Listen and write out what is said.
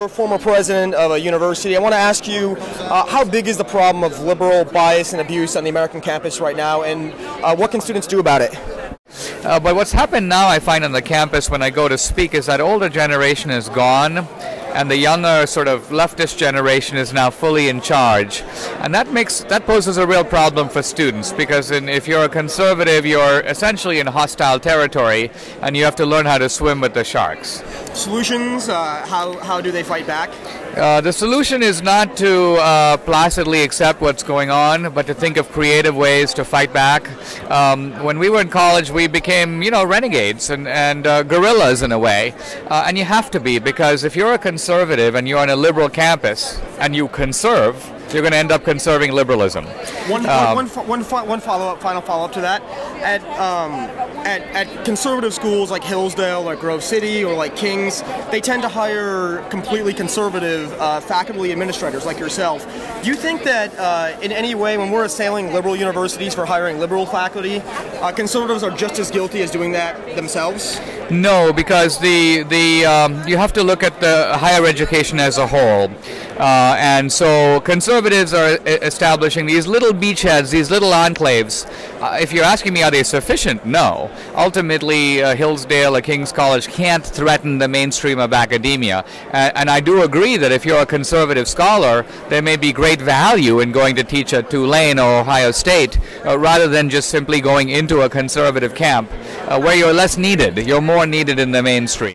Former president of a university, I want to ask you, how big is the problem of liberal bias and abuse on the American campus right now, and what can students do about it? But what's happened now, I find on the campus when I go to speak, is that older generation is gone, and the younger sort of leftist generation is now fully in charge, and that poses a real problem for students, because if you're a conservative, you're essentially in hostile territory, and you have to learn how to swim with the sharks. Solutions? How do they fight back? The solution is not to placidly accept what's going on, but to think of creative ways to fight back. When we were in college, we became, renegades and guerrillas in a way, and you have to be, because if you're a conservative and you're on a liberal campus and you conserve, you're going to end up conserving liberalism. Final follow-up to that. At conservative schools like Hillsdale or Grove City or like King's, they tend to hire completely conservative faculty administrators like yourself. Do you think that in any way, when we're assailing liberal universities for hiring liberal faculty, conservatives are just as guilty as doing that themselves? No, because you have to look at the higher education as a whole. And so conservatives are establishing these little beachheads, these little enclaves. If you're asking me, are they sufficient? No. Ultimately, Hillsdale or King's College can't threaten the mainstream of academia. And I do agree that if you're a conservative scholar, there may be great value in going to teach at Tulane or Ohio State, rather than just simply going into a conservative camp where you're less needed. You're more needed in the mainstream.